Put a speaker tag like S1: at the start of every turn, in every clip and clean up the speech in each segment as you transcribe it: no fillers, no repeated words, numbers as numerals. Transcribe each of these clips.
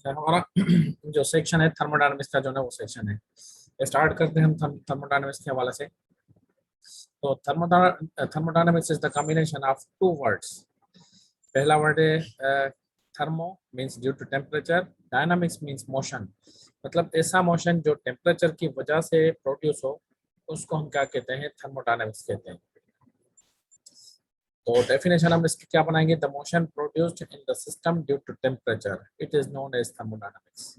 S1: हमारा जो सेक्शन है थर्मोडायनामिक्स का जो है वो सेक्शन है। स्टार्ट करते हैं हम थर्मोडायनामिक्स के हवाले से। तो thermodynamics is the combination of two words. पहला वर्ड है thermo means due to temperature, dynamics means motion, मतलब ऐसा मोशन जो टेम्परेचर की वजह से प्रोड्यूस हो उसको हम क्या कहते हैं, थर्मोडायनामिक्स कहते हैं। तो डेफिनेशन हम इसकी क्या बनाएंगे, the motion produced in the system due to temperature it is known as thermodynamics.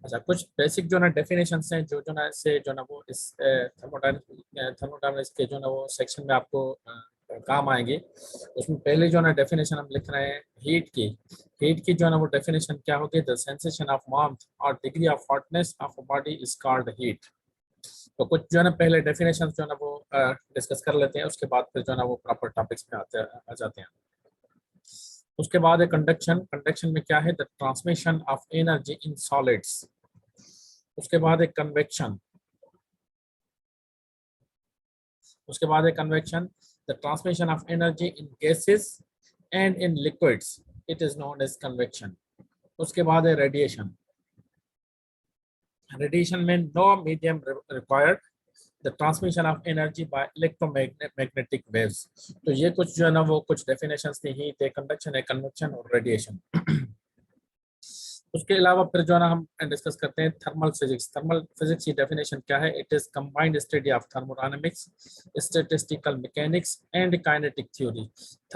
S1: अच्छा, कुछ बेसिक जो ना डेफिनेशन हैं जो ना इससे जो ना वो इस थर्मोडायनामिक्स के जो ना वो सेक्शन में आपको काम आएंगे। उसमें पहले जो ना डेफिनेशन हम लिख रहे हैं हीट की जो ना वो डेफिनेशन क्या होती है, द सेंसेशन ऑफ वार्मथ और degree of hotness of a body is called heat. तो कुछ जो है ना पहले डेफिनेशन जो है ना वो डिस्कस कर लेते हैं, उसके बाद फिर जो है ना वो प्रॉपर टॉपिक्स पे आ जाते हैं। उसके बाद है कंडक्शन। कंडक्शन में क्या है, the transmission of energy in solids. उसके बाद है कन्वेक्शन। उसके बाद है convection, the transmission of energy in gases and in liquids it is known as convection. उसके बाद है रेडिएशन। रेडिएशन में no medium required, the transmission of energy by electromagnetic waves. तो ये कुछ जो है ना वो कुछ डेफिनेशंस थी, हीट है, कंडक्शन है, कन्वेक्शन और रेडिएशन। उसके अलावा फिर जो है ना हम डिस्कस करते हैं थर्मल फिजिक्स। थर्मल फिजिक्स की डेफिनेशन क्या है, it is combined study of thermodynamics, statistical mechanics and kinetic theory.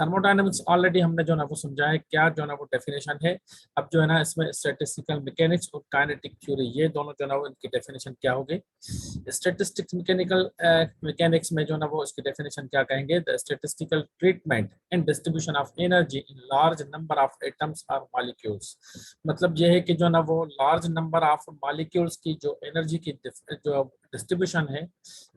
S1: Thermodynamics already हमने जो ना वो समझा है क्या जो ना वो डेफिनेशन है। अब जो है ना इसमें स्टैटिस्टिकल मैकेनिक्स और काइनेटिक थ्योरी ये दोनों जो ना वो इनकी डेफिनेशन क्या होगी। स्टैटिस्टिक्स मैकेनिक्स में जो ना वो इसकी डेफिनेशन क्या कहेंगे, the statistical treatment and distribution of energy in large number of atoms और मॉलिक्यूल्स। मतलब ये है कि जो ना वो लार्ज नंबर ऑफ मॉलिक्यूल्स की जो एनर्जी की जो डिस्ट्रीब्यूशन है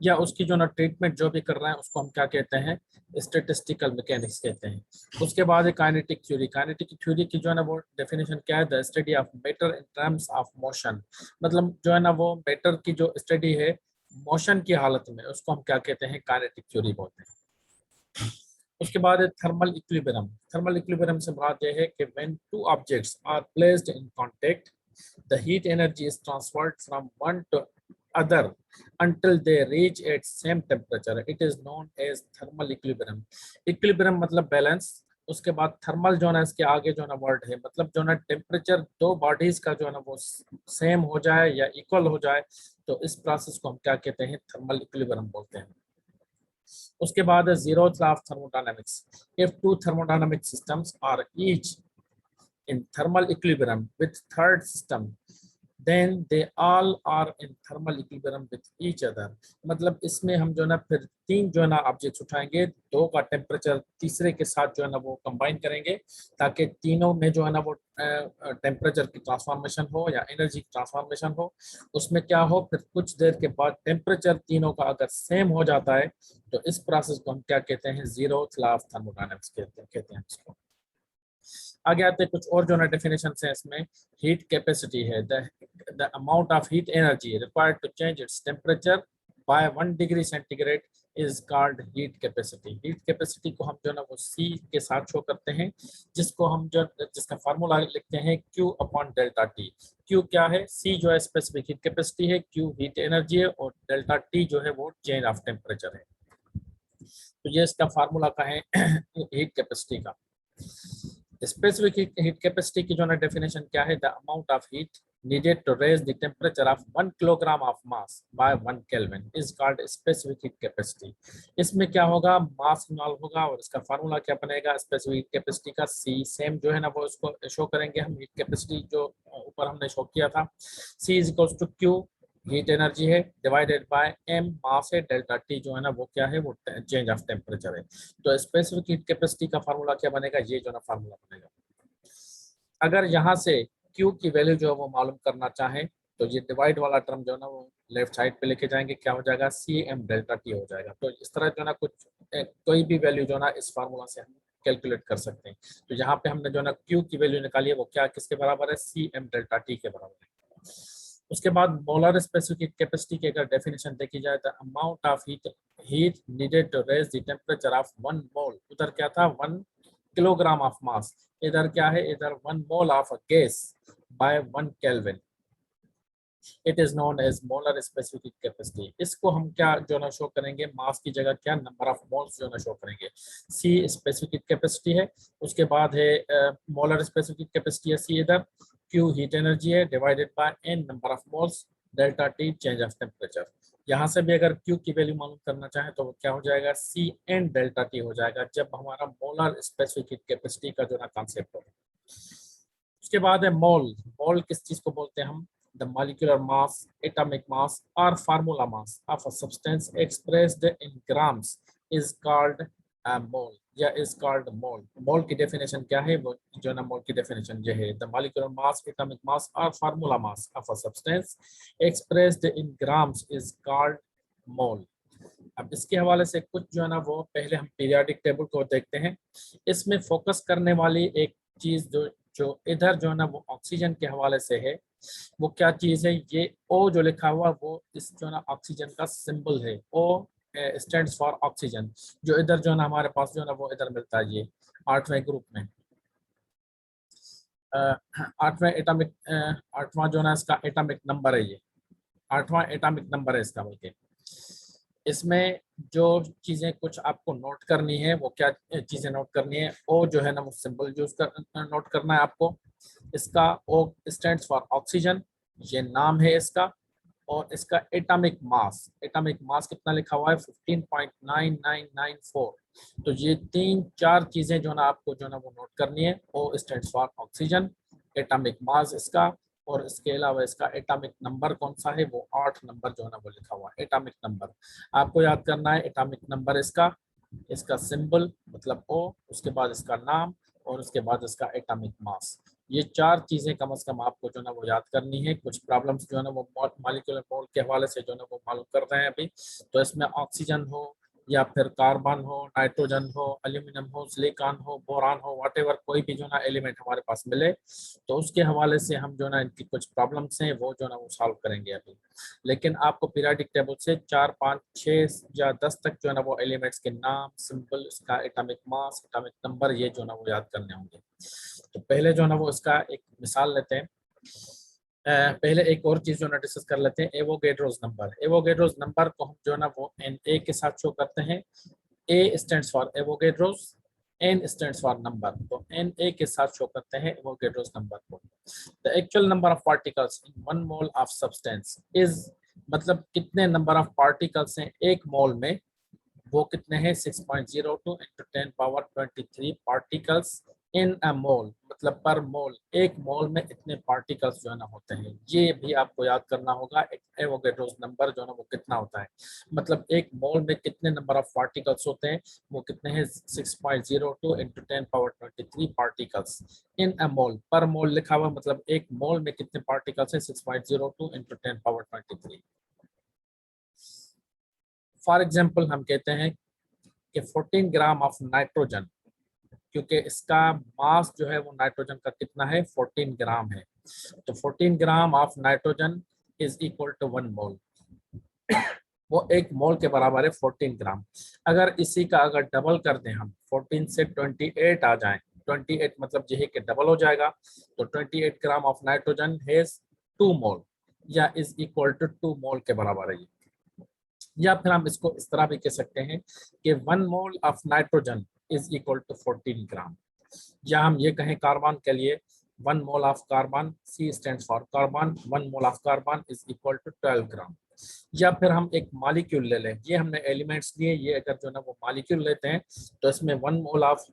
S1: या उसकी जो ना ट्रीटमेंट जो भी कर रहे हैं उसको हम क्या कहते हैं, स्टैटिस्टिकल मैकेनिक्स कहते हैं। उसके बाद है काइनेटिक थ्योरी। काइनेटिक थ्योरी की जो है ना वो डेफिनेशन क्या है, the study of matter in terms of motion. मतलब जो है ना वो मैटर की जो स्टडी है मोशन की हालत में उसको हम क्या कहते हैं, काइनेटिक थ्योरी बोलते हैं। उसके बाद है थर्मल इक्विलिब्रियम। थर्मल इक्विलिब्रियम से बात यह है कि when two objects are placed in contact the heat energy is transferred from one to other until they reach at same temperature it is known as thermal equilibrium। Equilibrium मतलब balance. उसके बाद thermal जो है इसके आगे जो ना word है, मतलब जो ना टेम्परेचर दो बॉडीज का जो है ना वो सेम हो जाए या इक्वल हो जाए, तो इस प्रोसेस को हम क्या कहते हैं, थर्मल इक्विलिब्रियम बोलते हैं। उसके बाद zero law of thermodynamics. If two thermodynamic systems are each in thermal equilibrium with third system then they all are in thermal equilibrium with each other। मतलब इसमें हम जो ना फिर तीन जो है ना ऑब्जेक्ट्स उठाएंगे, दो का टेम्परेचर तीसरे के साथ जो है ना वो कंबाइन करेंगे ताकि तीनों में जो है ना वो टेम्परेचर की ट्रांसफॉर्मेशन हो या एनर्जी की ट्रांसफॉर्मेशन हो। उसमें क्या हो, फिर कुछ देर के बाद टेम्परेचर तीनों का अगर सेम हो जाता है तो इस प्रोसेस को हम क्या कहते हैं, जीरो लॉ ऑफ थर्मोडायनामिक्स कहते हैं इसको। आगे आते हैं कुछ और जो ना डेफिनेशन है इसमें। हीट कैपेसिटी है the amount of heat energy required to change its temperature by 1 degree centigrade is called heat capacity. Heat capacity को हम जो ना वो सी के साथ शो करते हैं, जिसको हम जो जिसका फार्मूला लिखते हैं Q upon delta T. Q क्या है, C जो है स्पेसिफिक हीट कैपेसिटी है, Q हीट एनर्जी है और डेल्टा टी जो है वो चेंज ऑफ टेम्परेचर है। तो ये इसका फार्मूला का है हीट कैपेसिटी का। स्पेसिफिक हीट कैपेसिटी की जो ना डेफिनेशन क्या है, the amount of heat needed to raise the temperature of 1 kilogram of mass by 1 Kelvin is called specific heat capacity। इसमें क्या होगा, मास इन्वॉल्व होगा और इसका फार्मूला क्या बनेगा, स्पेसिफिक हीट कैपेसिटी का C सेम जो है ना वो इसको शो करेंगे हम, हीट कैपेसिटी जो ऊपर हमने शो किया था, C is equals to Q heat energy है डिवाइडेड बाय M मास है, डेल्टा T जो है ना वो क्या है, वो चेंज ऑफ टेम्परेचर है। तो स्पेसिफिक हीट कैपेसिटी का फार्मूला क्या बनेगा, ये जो ना फार्मूला बनेगा। अगर यहाँ से Q की वैल्यू जो है वो मालूम करना चाहें तो ये डिवाइड वाला टर्म जो है ना वो लेफ्ट साइड पे लेके जाएंगे, क्या हो जाएगा, CM डेल्टा T हो जाएगा। तो इस तरह जो ना कुछ कोई भी वैल्यू जो ना इस फार्मूला से हम कैलकुलेट कर सकते हैं। तो यहाँ पे हमने जो ना Q की वैल्यू निकाली है वो क्या किसके बराबर है, CM डेल्टा T के बराबर है। उसके बाद मोलर स्पेसिफिक कैपेसिटी की अगर डेफिनेशन देखी जाए तो amount of heat needed to raise the temperature of 1 mole, उधर क्या था 1 किलोग्राम ऑफ मास, इधर क्या है, इधर 1 mole of gas by 1 Kelvin. It is known as molar specific capacity. इसको हम क्या जो ना शो करेंगे, मास की जगह क्या नंबर ऑफ मोल्स जो ना शो करेंगे. C स्पेसिफिक कैपेसिटी है, उसके बाद है मोलर स्पेसिफिक कैपेसिटी है C इधर, Q हीट एनर्जी है divided bye N number of moles, delta T change of temperature. यहाँ से भी अगर Q की वैल्यू मालूम करना चाहे तो क्या हो जाएगा, C N डेल्टा T हो जाएगा जब हमारा मोलर स्पेसिफिक कैपेसिटी का जो ना कॉन्सेप्ट होगा. उसके बाद है मोल. मोल किस चीज को बोलते हैं हम, the molecular mass, atomic mass or formula mass of a substance expressed in grams is called a mole या is called mole. मोल की डेफिनेशन क्या है, वो जो ना मोल की डेफिनेशन ये है, the molecular mass, atomic mass or formula mass of a substance expressed in grams is called mole. अब इसके हवाले से कुछ जो है ना वो पहले हम पीरियोडिक टेबल को देखते हैं. इसमें फोकस करने वाली एक चीज जो जो इधर जो है ना वो ऑक्सीजन के हवाले से है, वो क्या चीज है, ये O जो लिखा हुआ वो इस जो ना ऑक्सीजन का सिंबल है. O स्टैंड्स फॉर ऑक्सीजन, जो इधर जो है ना हमारे पास जो है ना वो इधर मिलता है, ये 8वें ग्रुप में 8वें एटॉमिक 8वां जो है ना इसका एटॉमिक नंबर है, ये 8वां एटॉमिक नंबर है इसका. बल्कि इसमें जो चीजें कुछ आपको नोट करनी है, वो क्या चीजें नोट करनी है, ओ जो है ना वो सिंबल जो उसका नोट करना है आपको. इसका O स्टैंड्स फॉर ऑक्सीजन, ये नाम है इसका. और इसका एटॉमिक मास कितना लिखा हुआ है, 15.9994. तो ये 3-4 चीजें जो ना आपको जो ना वो नोट करनी है. O stands for oxygen, atomic mass इसका, और इसके अलावा इसका एटॉमिक नंबर कौन सा है, वो 8 नंबर जो है ना वो लिखा हुआ है. एटॉमिक नंबर आपको याद करना है. एटॉमिक नंबर इसका, इसका सिंबल मतलब O, उसके बाद इसका नाम, और उसके बाद इसका एटॉमिक मास. ये 4 चीजें कम से कम आपको जो ना वो याद करनी है. कुछ प्रॉब्लम्स जो है ना वो मॉलिक्यूलर मोल के हवाले से जो ना वो मालूम कर रहे हैं अभी. तो इसमें ऑक्सीजन हो या फिर कार्बन हो, नाइट्रोजन हो, एल्यूमिनियम हो, सिलिकॉन हो, बोरान हो, व्हाटएवर कोई भी जो ना एलिमेंट हमारे पास मिले, तो उसके हवाले से हम जो ना इनकी कुछ प्रॉब्लम्स हैं वो जो ना वो सॉल्व करेंगे अभी. लेकिन आपको पीरियोडिक टेबल से 4, 5, 6 या 10 तक जो है ना वो एलिमेंट्स के नाम, सिंबल, इसका एटॉमिक मास, एटॉमिक नंबर, ये जो ना वो याद करने होंगे. तो पहले जो ना वो इसका एक मिसाल लेते हैं. पहले एक और चीज जो ना डिस्कस कर लेते हैं, एवोगैड्रोस नंबर. एवोगैड्रोस नंबर को हम जो ना वो Na के साथ शो करते हैं. A stands for Avogadro's, N stands for number. तो Na के साथ शो करते हैं एवोगैड्रोस नंबर को. The actual number of particles in 1 mole of substance is, मतलब कितने नंबर ऑफ पार्टिकल्स हैं एक मोल में, वो कितने हैं, 6.02 × 10⁻23 पार्टिकल्स इन अ मोल. मतलब पर मोल, एक मोल में इतने पार्टिकल्स जो है ना होते हैं. ये भी आपको याद करना होगा. एक एवोगैड्रोस नंबर जो है ना वो कितना होता है, मतलब एक मोल में कितने नंबर ऑफ पार्टिकल्स होते हैं, वो कितने हैं, 6.02 × 10⁻23 पार्टिकल्स इन अ मोल. पर मोल लिखा हुआ, मतलब एक मोल में कितने पार्टिकल्स हैं, 6.02 × 10⁻23. फॉर एग्जाम्पल हम कहते हैं कि 14 ग्राम ऑफ नाइट्रोजन, क्योंकि इसका मास जो है वो नाइट्रोजन का कितना है, 14 ग्राम है. तो 14 gram of nitrogen is equal to 1 mole. वो एक मोल के बराबर है 14 ग्राम. अगर इसी का अगर डबल कर दें हम, 14 से 28 आ जाएं, 28 मतलब यही के डबल हो जाएगा. तो 28 ग्राम ऑफ नाइट्रोजन हैज 2 मोल, या इज इक्वल टू 2 मोल के बराबर है. या फिर हम इसको इस तरह भी कह सकते हैं कि 1 mole of nitrogen is equal to 14 gram. या हम ये कहें कार्बन के लिए, 1 mole of carbon, C stands for carbon, 1 mole of carbon is equal to 12 gram. या फिर हम एक मॉलिक्यूल ले लें, ये हमने एलिमेंट्स लिए, ये अगर जो ना वो मॉलिक्यूल लेते हैं तो इसमें 1 मोल ऑफ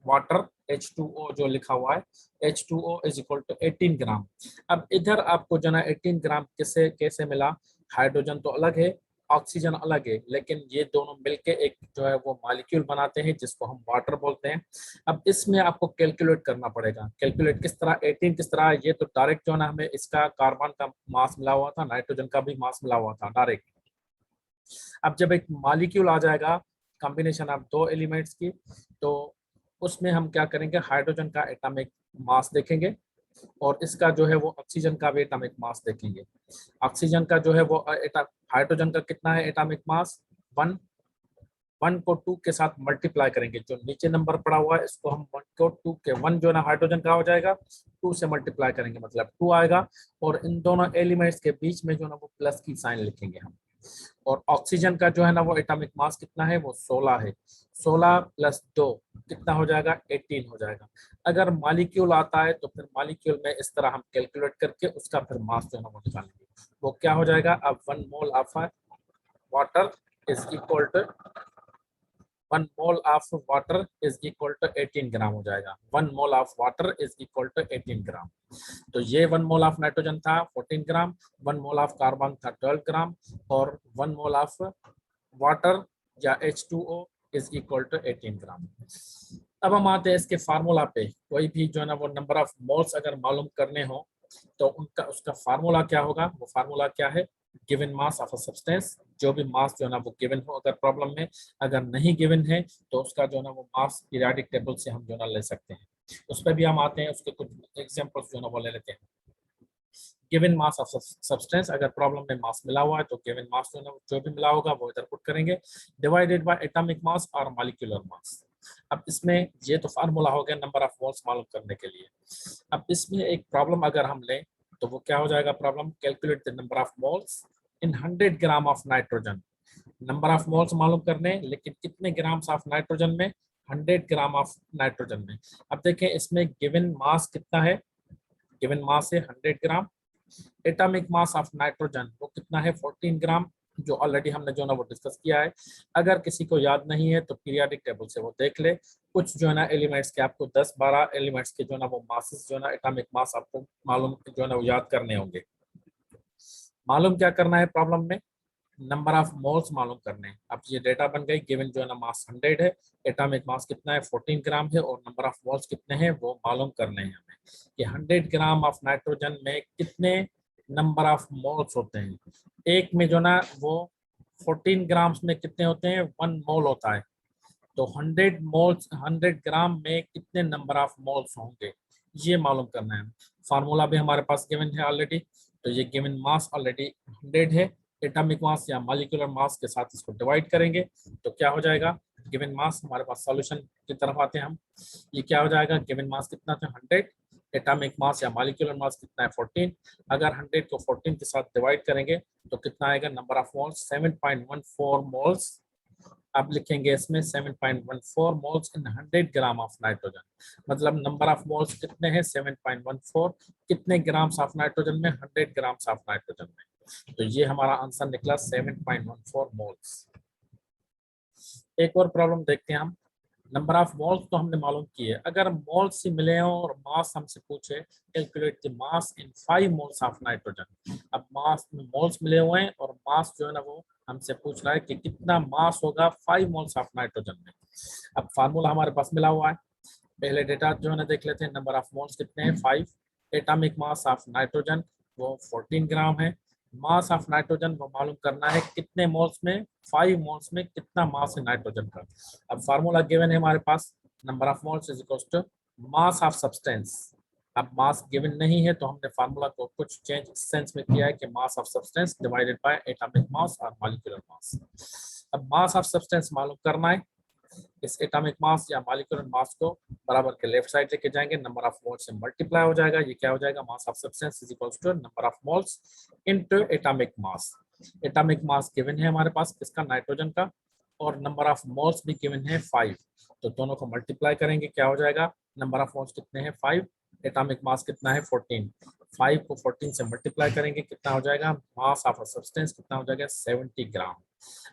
S1: वाटर H2O जो लिखा हुआ है, H2O इज इक्वल टू 18 ग्राम. अब इधर आपको जो ना 18 ग्राम कैसे कैसे मिला, हाइड्रोजन तो अलग है, ऑक्सीजन अलग है, लेकिन ये दोनों मिलके एक जो है वो मॉलिक्यूल बनाते हैं जिसको हम वाटर बोलते हैं. अब इसमें आपको कैलकुलेट करना पड़ेगा. कैलकुलेट किस तरह, 18 किस तरह, ये तो डायरेक्ट जो ना हमें इसका कार्बन का मास मिला हुआ था, नाइट्रोजन का भी मास मिला हुआ था डायरेक्ट. अब जब एक मॉलिक्यूल आ जाएगा, कॉम्बिनेशन ऑफ 2 एलिमेंट्स की, तो उसमें हम क्या करेंगे, हाइड्रोजन का एटॉमिक मास देखेंगे, और इसका जो है वो ऑक्सीजन का भी एटॉमिक मास देखेंगे. ऑक्सीजन का जो है वो हाइड्रोजन का कितना है एटॉमिक मास, 1, 1 को 2 के साथ मल्टीप्लाई करेंगे, जो नीचे नंबर पड़ा हुआ है इसको हम 1 को 2 के 1 जो है ना हाइड्रोजन का हो जाएगा, 2 से मल्टीप्लाई करेंगे मतलब 2 आएगा, और इन दोनों एलिमेंट्स के बीच में जो है ना वो प्लस की साइन लिखेंगे हम। और ऑक्सीजन का जो है ना वो एटॉमिक मास कितना है, वो 16 है। 16 प्लस 2 कितना हो जाएगा, 18 हो जाएगा। अगर मॉलिक्यूल आता है तो फिर मॉलिक्यूल में इस तरह हम कैलकुलेट करके उसका फिर मास जो है ना वो निकालेंगे। वो क्या हो जाएगा, अब 1 mole of water is equal to 1 mole of water is equal to 18 gram हो जाएगा। 1 mole of water is equal to 18 gram. तो ये 1 मोल ऑफ नाइट्रोजन था 14 ग्राम, 1 मोल ऑफ कार्बन था 12 ग्राम, और 1 मोल ऑफ वाटर या H2O इज इक्वल टू 18 ग्राम। अब हम आते हैं इसके फार्मूला पे। कोई भी जो है ना वो नंबर ऑफ मोल्स अगर मालूम करने हो तो उनका उसका फार्मूला क्या होगा, वो फार्मूला क्या है, given mass of a substance. जो भी मास जो है ना वो गिवन हो अगर प्रॉब्लम में, अगर नहीं गिवन है तो उसका जो है ना वो मास पीरियोडिक टेबल से हम जो है ना ले सकते हैं। उस पर भी हम आते हैं, उसके कुछ एग्जांपल्स जो है ना वो ले लेते हैं। गिवन मास ऑफ सब्सटेंस, अगर प्रॉब्लम में मास मिला हुआ है तो गिवन मास जो है ना जो भी मिला होगा वो इधर पुट करेंगे, डिवाइडेड बाय एटॉमिक मास और मॉलिक्यूलर मास। अब इसमें ये तो फार्मूला हो गया नंबर ऑफ मोल्स मालूम करने के लिए। अब इसमें एक प्रॉब्लम अगर हम लें तो वो क्या हो जाएगा, problem calculate the number of moles in 100 gram of nitrogen. Number of moles मालूम करने, लेकिन कितने ग्राम्स ऑफ नाइट्रोजन में, 100 ग्राम ऑफ नाइट्रोजन में। अब देखें इसमें गिवन मास कितना है, गिवन मास है 100 ग्राम। एटॉमिक मास ऑफ नाइट्रोजन वो कितना है, 14 ग्राम, जो ऑलरेडी हमने जो ना वो डिस्कस किया है। अगर किसी को याद नहीं है तो पीरियोडिक टेबल से वो देख ले। कुछ जो है ना एलिमेंट्स के आपको 10-12 एलिमेंट्स के जो ना वो मासेस जो ना एटॉमिक मास आपको मालूम जो है ना वो याद करने होंगे। मालूम क्या करना है प्रॉब्लम में, नंबर ऑफ मोल्स मालूम करने हैं। अब ये डेटा बन गई, गिवन जो है ना मास 100 है, एटॉमिक मास कितना है 14 ग्राम है, और नंबर ऑफ मोल्स कितने हैं वो मालूम करने हैं हमें। कि 100 ग्राम ऑफ नाइट्रोजन में कितने नंबर ऑफ मोल्स होते हैं। एक में जो ना वो 14 ग्राम्स में कितने होते हैं, 1 मोल होता है। तो 100 मोल्स 100 ग्राम में कितने नंबर ऑफ मोल्स होंगे, ये मालूम करना है। फार्मूला भी हमारे पास गिवन है ऑलरेडी। तो ये गिवन मास ऑलरेडी 100 है, एटॉमिक मास या मॉलिक्यूलर मास के साथ इसको डिवाइड करेंगे तो क्या हो जाएगा, गिवन मास। हमारे पास सॉल्यूशन की तरफ आते हैं हम। ये क्या हो जाएगा, गिवन मास कितना था 100, एटॉमिक मास या मॉलिक्यूलर मास कितना है 14। अगर 100 को 14 के साथ डिवाइड करेंगे तो कितना आएगा, नंबर ऑफ मोल्स 7.14 मोल्स। अब लिखेंगे इसमें 7.14 moles in 100 gram of nitrogen. मतलब नंबर ऑफ मोल्स कितने हैं, 7.14। कितने ग्राम्स ऑफ नाइट्रोजन में, 100 ग्राम्स ऑफ नाइट्रोजन में। तो ये हमारा आंसर निकला 7.14 मोल्स। एक और प्रॉब्लम देखते हैं हम। नंबर ऑफ मोल्स तो हमने मालूम किए, अगर मोल्स से मिले हो और मास हमसे पूछे calculate the mass in 5 moles of nitrogen. अब मास में मोल्स मिले हुए हैं और मास जो है ना वो हमसे पूछ रहा है कि कितना मास होगा 5 मोल्स ऑफ नाइट्रोजन में। अब फार्मूला हमारे पास मिला हुआ है, पहले डेटा जो है ना देख लेते हैं। नंबर ऑफ मोल्स कितने हैं 5, एटॉमिक मास ऑफ नाइट्रोजन वो 14 ग्राम है, मास ऑफ नाइट्रोजन वो मालूम करना है कितने मोल्स में, 5 मोल्स में कितना मास है नाइट्रोजन का। अब फार्मूला गिवन है हमारे पास, number of moles is equal to mass of substance. अब मास गिवन नहीं है तो हमने फार्मूला को कुछ चेंज सेंस में किया है कि मास of substance divided by atomic mass और मॉलिक्यूलर मास। अब मास ऑफ सब्सटेंस मालूम करना है, इस एटॉमिक मास या मॉलिक्यूलर मास को बराबर के लेफ्ट साइड लेके जाएंगे, नंबर ऑफ मोल्स से मल्टीप्लाई हो जाएगा। ये क्या हो जाएगा, mass of substance is equal to number of moles into atomic mass. Atomic mass given है हमारे पास किसका, नाइट्रोजन का, और नंबर ऑफ मोल्स भी गिवन है 5। तो दोनों को मल्टीप्लाई करेंगे, क्या हो जाएगा, नंबर ऑफ मोल्स कितने हैं 5, एटॉमिक मास कितना है 14। 5 को 14 से मल्टीप्लाई करेंगे, कितना हो जाएगा, मास ऑफ अ सब्सटेंस कितना हो जाएगा 70 ग्राम।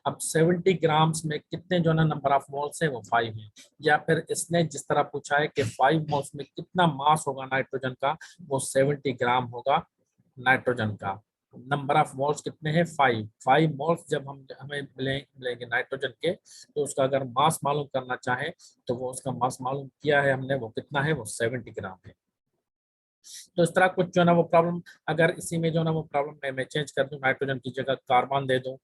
S1: अब 70 ग्राम्स में कितने जो ना नंबर ऑफ मोल्स है वो 5 है। या फिर इसने जिस तरह पूछा है कि 5 मोल्स में कितना मास होगा नाइट्रोजन का, वो 70 ग्राम होगा नाइट्रोजन का। नंबर ऑफ मोल्स कितने हैं 5। 5 मोल्स जब हम हमें मिलेंगे नाइट्रोजन के, तो उसका अगर मास मालूम करना चाहे तो वो उसका मास मालूम किया है हमने, वो कितना है, वो 70 ग्राम है। तो इस तरह कुछ जो ना वो प्रॉब्लम, अगर इसी में जो ना वो प्रॉब्लम मैं चेंज कर दूं, नाइट्रोजन की जगह कार्बन दे दूं,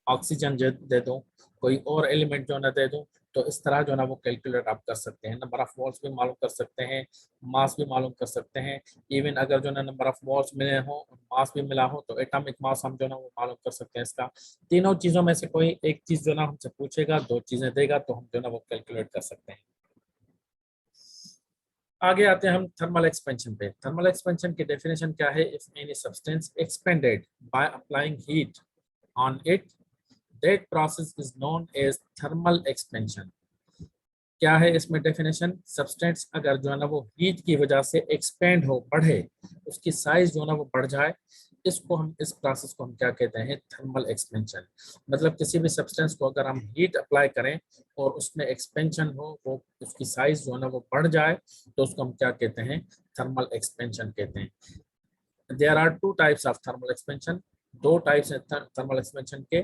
S1: ऑक्सीजन दे दूं, कोई और एलिमेंट जो ना दे दूं, तो इस तरह जो है ना वो कैलकुलेट आप कर सकते हैं। नंबर ऑफ मोल्स भी मालूम कर सकते हैं, मास भी मालूम कर सकते हैं। इवन अगर जो है ना नंबर ऑफ मोल्स मिले हो, मास भी मिला हो, तो एटॉमिक मास हम जो है ना वो मालूम कर सकते हैं इसका। तीनों चीजों में से कोई एक चीज जो है ना हमसे पूछेगा, दो चीजें देगा, तो हम जो है ना वो कैलकुलेट कर सकते हैं। आगे आते हैं हम थर्मल एक्सपेंशन पे। थर्मल एक्सपेंशन की डेफिनेशन क्या है? If any substance expanded by applying heat on it, that process is known as thermal expansion. क्या है इसमें डेफिनेशन? सब्सटेंस अगर जो है ना वो हीट की वजह से एक्सपेंड हो, बढ़े, उसकी साइज जो है ना वो बढ़ जाए, इसको हम, इस प्रोसेस को हम क्या कहते हैं? Thermal expansion. मतलब किसी भी सब्सटेंस को अगर हम हीट अप्लाई करें और उसमें एक्सपेंशन हो, वो उसकी साइज जो है ना वो बढ़ जाए, तो उसको हम क्या कहते हैं? थर्मल एक्सपेंशन कहते हैं। There are two types of thermal expansion. दो टाइप्स हैं थर्मल एक्सपेंशन के।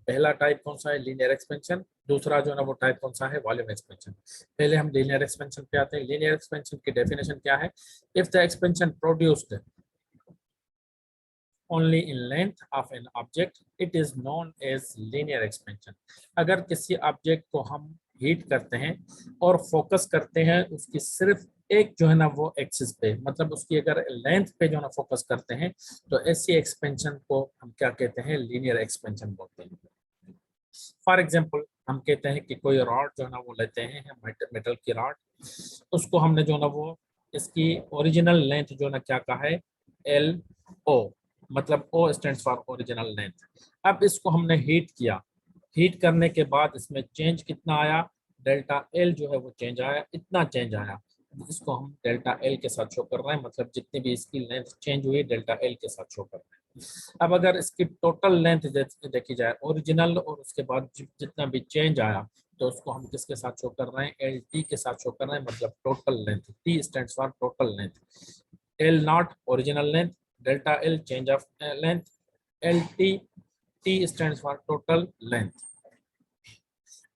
S1: पहला टाइप कौन सा है? Linear expansion. दूसरा जो है ना वो टाइप कौन सा है? Volume expansion. पहले हम लीनियर एक्सपेंशन पे आते हैं। लीनियर एक्सपेंशन की डेफिनेशन क्या है? If the expansion produced only in length of an object, it is known as linear expansion। अगर किसी ऑब्जेक्ट को हम हीट करते हैं और फोकस करते हैं उसकी सिर्फ एक जो है ना वो एक्सिस पे, मतलब उसकी अगर लेंथ पे जो है ना फोकस करते हैं, तो ऐसी एक्सपेंशन को हम क्या कहते हैं? लीनियर एक्सपेंशन बोलते हैं। फॉर एग्जाम्पल, हम कहते हैं कि कोई रॉड जो है ना वो लेते हैं, मेटल की रॉड, उसको हमने जो है ना वो, इसकी ओरिजिनल लेंथ जो है ना क्या कहा है? एल ओ, मतलब ओ स्टैंड्स फॉर ओरिजिनल लेंथ। अब इसको हमने हीट किया, हीट करने के बाद इसमें चेंज कितना आया? डेल्टा एल जो है वो चेंज आया, इतना चेंज आया। इसको हम डेल्टा एल के साथ शो कर रहे हैं, मतलब जितनी भी इसकी लेंथ चेंज हुई डेल्टा एल के साथ शो कर रहे हैं। अब अगर इसकी टोटल लेंथ देखी जाए, ओरिजिनल और उसके बाद जितना भी चेंज आया, तो उसको हम किसके साथ शो कर रहे हैं? एल टी के साथ शो कर रहे हैं, मतलब total length. T stands for total length. L not original length, delta L change of length, L T, T stands for total length.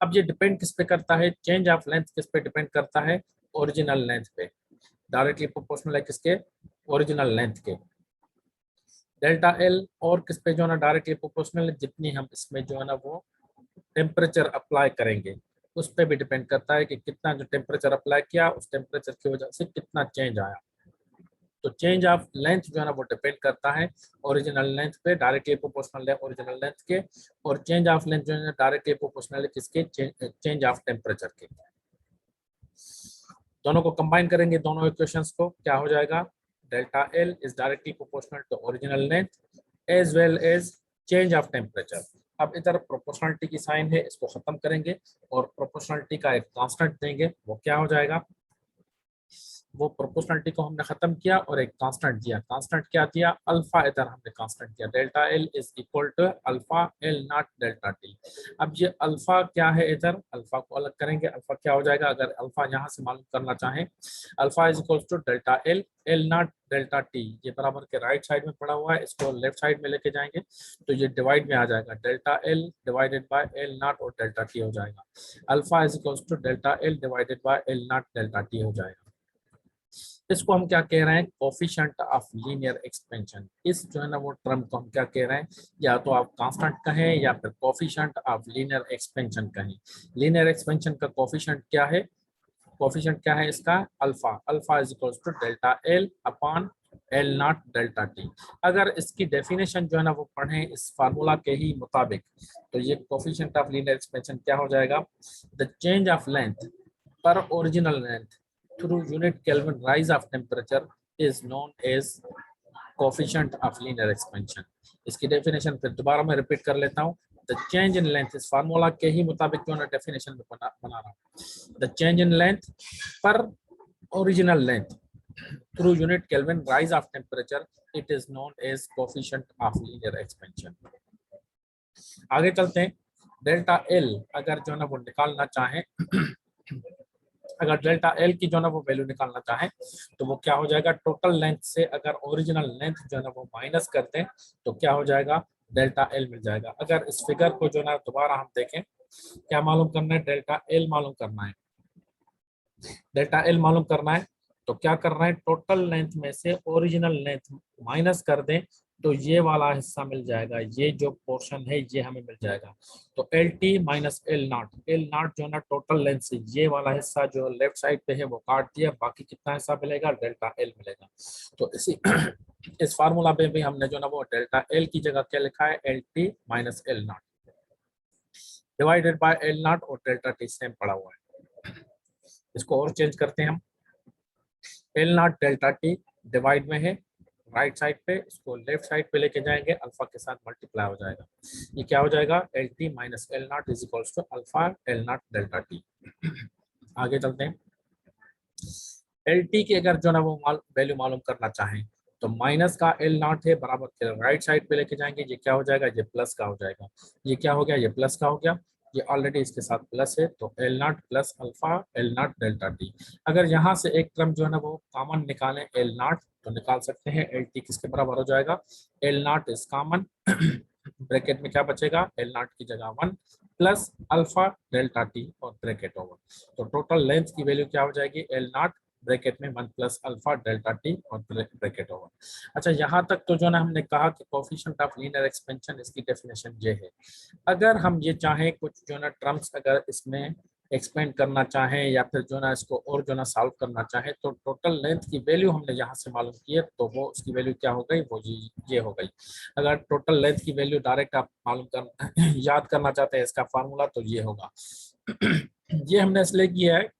S1: अब ये डिपेंड किस पे करता है? चेंज ऑफ लेंथ किस पे डिपेंड करता है? ओरिजिनल लेंथ पे। डायरेक्टली प्रोपोर्शनल है किसके? ओरिजिनल लेंथ के। डेल्टा एल और किस पे जो है ना डायरेक्टली प्रोपोर्शनल है? जितनी हम इसमें जो है ना वो टेम्परेचर अप्लाई करेंगे, उस पर भी डिपेंड करता है कि कितना जो टेम्परेचर अप्लाई किया, उस टेम्परेचर की वजह से कितना चेंज आया। तो चेंज ऑफ लेंथ जो है ना वो डिपेंड करता है ओरिजिनल लेंथ पे, डायरेक्टली प्रोपोर्शनल है ओरिजिनल लेंथ के। और चेंज ऑफ लेंथ जो है डायरेक्टली प्रोपोर्शनल है किसके? चेंज ऑफ टेम्परेचर के। दोनों को कंबाइन करेंगे, दोनों इक्वेशंस को, क्या हो जाएगा? Delta L is directly proportional to original length as well as change of temperature. अब इधर प्रोपोर्शनलिटी की साइन है, इसको खत्म करेंगे और प्रोपोर्शनलिटी का एक कांस्टेंट देंगे। वो क्या हो जाएगा? वो प्रोपोर्शनलिटी को हमने खत्म किया और एक कांस्टेंट दिया। कांस्टेंट क्या दिया? अल्फा। इधर हमने कांस्टेंट दिया, delta L is equal to alpha L naught delta T. अब ये अल्फा क्या है? इधर अल्फा को अलग करेंगे, अल्फा क्या हो जाएगा? अगर अल्फा यहाँ से मालूम करना चाहें, alpha is equal to delta L L naught delta T. ये बराबर के राइट साइड में पड़ा हुआ है, इसको लेफ्ट साइड में लेके जाएंगे तो ये डिवाइड में आ जाएगा, delta L divided by L naught और डेल्टा टी हो जाएगा। Alpha is equal to delta L divided by L naught delta T हो जाएगा। इसको हम क्या कह रहे हैं? Coefficient of linear expansion. इस जो है ना वो टर्म को हम क्या कह रहे हैं? या तो आप कांस्टेंट कहें या फिर कोफिशिएंट ऑफ लीनियर एक्सपेंशन कहें। लीनियर एक्सपेंशन का कोफिशिएंट क्या है? कोफिशिएंट क्या है इसका? Alpha. Alpha is equal to delta L upon L naught delta T. अगर इसकी डेफिनेशन जो है ना वो पढ़ें इस फार्मूला के ही मुताबिक, तो ये कोफिशिएंट ऑफ लीनियर एक्सपेंशन क्या हो जाएगा? द चेंज ऑफ लेंथ पर original length through unit Kelvin rise of temperature is known as coefficient of linear expansion। इसकी डेफिनेशन फिर दोबारा मैं रिपीट कर लेता हूँ। द चेंज इन लेंथ, इस फार्मूला के ही मुताबिक जो है डेफिनेशन में बना रहा हूँ। द चेंज इन लेंथ पर original length through unit Kelvin rise of temperature, it is known as coefficient of linear expansion। आगे चलते हैं। डेल्टा एल अगर जो है ना वो निकालना चाहें, अगर डेल्टा एल की जो है ना वो वैल्यू निकालना चाहें, तो वो क्या हो जाएगा? टोटल लेंथ से अगर ओरिजिनल लेंथ जो है ना वो माइनस कर दें, तो क्या हो जाएगा? डेल्टा एल मिल जाएगा। अगर इस फिगर को जो ना दोबारा हम देखें, क्या मालूम करना है? डेल्टा एल मालूम करना है। डेल्टा एल मालूम करना है तो क्या कर रहे हैं? टोटल लेंथ में से ओरिजिनल लेंथ माइनस कर दें, तो ये वाला हिस्सा मिल जाएगा, ये जो पोर्शन है ये हमें मिल जाएगा। तो L T minus L not, L not जो है ना टोटल लेंथ से ये वाला हिस्सा जो लेफ्ट साइड पे है वो काट दिया, बाकी कितना हिस्सा मिलेगा, डेल्टा एल मिलेगा। तो इसी इस फार्मूला पे भी हमने जो ना वो डेल्टा एल की जगह क्या लिखा है, L T minus L not divided by L naught, और डेल्टा टी सेम पड़ा हुआ है। इसको और चेंज करते हैं हम, L naught delta T divide में है राइट साइड पे, इसको लेफ्ट साइड पे लेके जाएंगे, अल्फा के साथ मल्टीप्लाई हो जाएगा। ये क्या हो जाएगा, L T minus L naught is equals to alpha L naught delta T. आगे चलते हैं, एल टी की अगर जो ना वो वैल्यू मालूम करना चाहें तो माइनस का एल नॉट है बराबर के राइट साइड पे लेके जाएंगे, ये क्या हो जाएगा, ये प्लस का हो जाएगा। ये क्या हो गया, ये प्लस का हो गया, ये ऑलरेडी इसके साथ प्लस है, तो L not plus alpha L naught delta T. अगर यहाँ से एक टर्म जो है ना वो कॉमन निकालें एल नॉट, तो निकाल सकते हैं एल टी किसके बराबर हो जाएगा, L naught is common, bracket में क्या बचेगा, एल नॉट की जगह 1 प्लस अल्फा डेल्टा टी और ब्रैकेट ओवर। तो टोटल लेंथ की वैल्यू क्या हो जाएगी, एल नॉट ब्रैकेट में 1 प्लस अल्फा डेल्टा टी और ब्रैकेट ओवर। अच्छा, यहाँ तक तो जो ना हमने कहा कि कोफिशिएंट ऑफ लीनियर एक्सपेंशन, इसकी डेफिनेशन ये है। अगर हम ये चाहें कुछ जो ना टर्म्स अगर इसमें एक्सपेंड करना चाहें या फिर जो ना इसको और जो ना सॉल्व करना चाहें, तो टोटल लेंथ की वैल्यू हमने यहाँ से मालूम की है, तो वो उसकी वैल्यू क्या हो गई, वो ये हो गई। अगर टोटल लेंथ की वैल्यू डायरेक्ट आप मालूम कर याद करना चाहते हैं इसका फार्मूला, तो ये होगा। ये हमने इसलिए किया है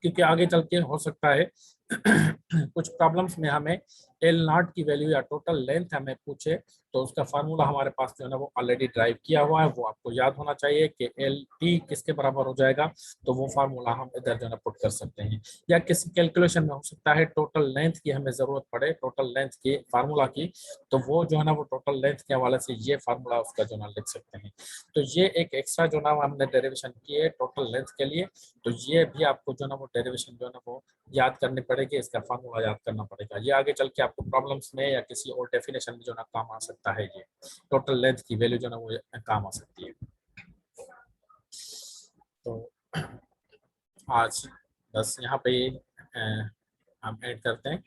S1: क्योंकि आगे चल के हो सकता है कुछ प्रॉब्लम्स में हमें एल नॉट की वैल्यू या टोटल लेंथ हमें पूछे, तो उसका फार्मूला हमारे पास जो है ना वो ऑलरेडी ड्राइव किया हुआ है, वो आपको याद होना चाहिए कि एल टी किसके बराबर हो जाएगा, तो वो फार्मूला हम इधर जो है ना पुट कर सकते हैं। या किसी कैलकुलेशन में हो सकता है टोटल लेंथ की हमें जरूरत पड़े, टोटल लेंथ की फार्मूला की, तो वो जो है ना वो टोटल लेंथ के हवाले से ये फार्मूला उसका जो ना लिख सकते हैं। तो ये एक एक्स्ट्रा जो ना हमने डेरिवेशन की है टोटल लेंथ के लिए, तो ये भी आपको जो ना वो डेरिवेशन जो है ना वो याद करनी पड़ेगी, इसका फार्मूला याद करना पड़ेगा। ये आगे चल के आपको प्रॉब्लम्स में या किसी और डेफिनेशन में जो ना काम आ सकता है, ये टोटल लेंथ की वैल्यू जो ना वो काम आ सकती है। तो आज बस यहाँ पे हम ऐड करते हैं।